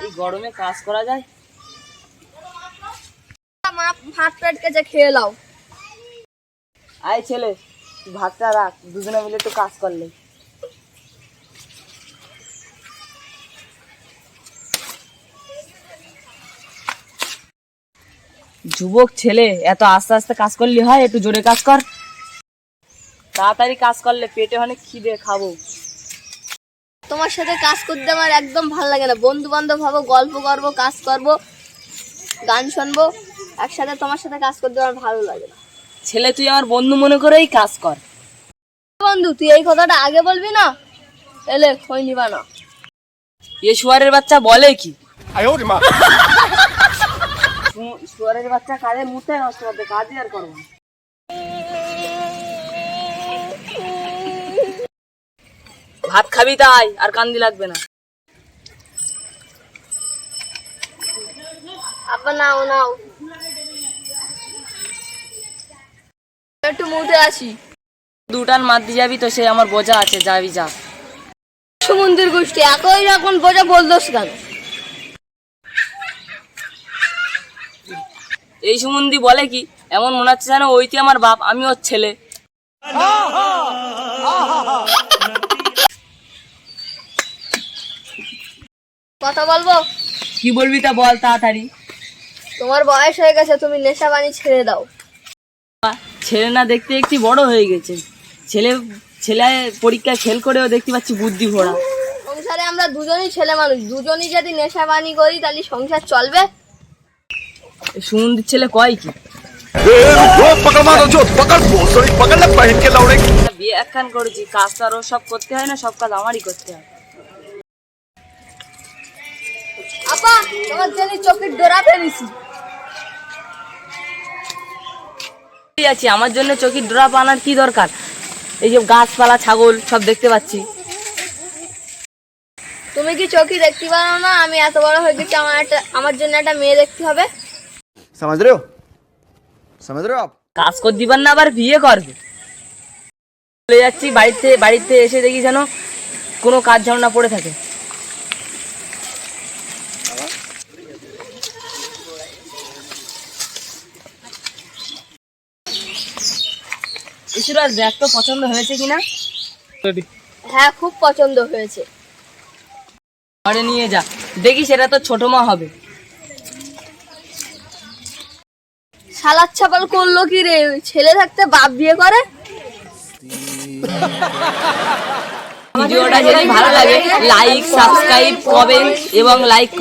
এই গরমে কাজ করা যায়? মা ভাত পেট কেটে খেয়ে নাও। আয় ছেলে, ভাতটা রাখ, দুজনে মিলে একটু কাজ করলে। যুবক ছেলে, এত আস্তে আস্তে কাজ করলে হয়? একটু জোরে কাজ কর। তাড়াতাড়ি কাজ করলে পেটে অনেক খিদে, খাবো। তোমার সাথে কাজ করতে আমার একদম ভালো লাগে না। বন্ধু বান্ধব হবো, গল্প করবো, কাজ করব, গান শুনবো, একসাথে তোমার সাথে কাজ করতে আমার ভালো লাগে না। ছেলে, তুই আমার বন্ধু মনে করেই কাজ কর। বন্ধু, তুই এই কথাটা আগে বলবি না? এলে খই নিবা না। এ শুয়ারের বাচ্চা বলে কি? শুয়ারের বাচ্চা কাজে মুহূর্তে নষ্ট করতে, কাজই আর করবো না। ভাত খাবি তাই, আর কান্দি লাগবে না। আপা নাও নাও, একটু মুতে আসি। দুটান মার দিয়ে যাবি তো, সে আমার বোঝা আছে, যাবি যা। সমুদ্রের গোষ্ঠী একই রকম বোঝা বলদোস কেন? এই সুমন্দি বলে কি, এমন মনে হচ্ছে যেন ওইটি আমার বাপ, আমি ওর ছেলে। কথা বলবো? কি বলবি তা বল তাড়াতাড়ি। তোমার বয়স হয়ে গেছে, তুমি নেশা পানি ছেড়ে দাও। ছেলে না, দেখতে একটি বড় হয়ে গেছে। ছেলে ছেলে পরীক্ষায় ফেল করেও দেখতে পাচ্ছি বুদ্ধি ভরা। সংসারে আমরা দুজনই ছেলে মানুষ, দুজনই যদি নেশা পানি করি তাহলে সংসার চলবে? সুমন্দির ছেলে কয় কি? বিয়ে একখান করেছি, কাজ তো আরো সব করতে হয় না, সব কাজ আমারই করতে হয়। আপা, তোমার জন্য চোখের ডোরা ফেলেছি। আছি, আমার জন্য চোখের ড্রপ আনার কি দরকার? এই যে গাছপালা, ছাগল সব দেখতে পাচ্ছি। তুমি কি চোখে দেখতে পারো না আমি এত বড় হয়ে গেছি, আমার জন্য একটা মেয়ে দেখতে হবে? समझ रहे हो आप? কাজ করে দিবার না, আবার বিয়ে করবে। চলে যাচ্ছি বাড়িতে এসে দেখি যেন কোনো কাজ যেন না পড়ে থাকে। ঈশ্বর, দেখ তো পছন্দ হয়েছে কিনা। হ্যাঁ, খুব পছন্দ হয়েছে। ঘরে নিয়ে যা, দেখি সেটা তো ছোট মা হবে। শালার ছাপাল করলো কি রে? ছেলে থাকতে বাপ বিয়ে করে? ভিডিওটা যদি ভালো লাগে, লাইক, সাবস্ক্রাইব, কমেন্ট এবং লাইক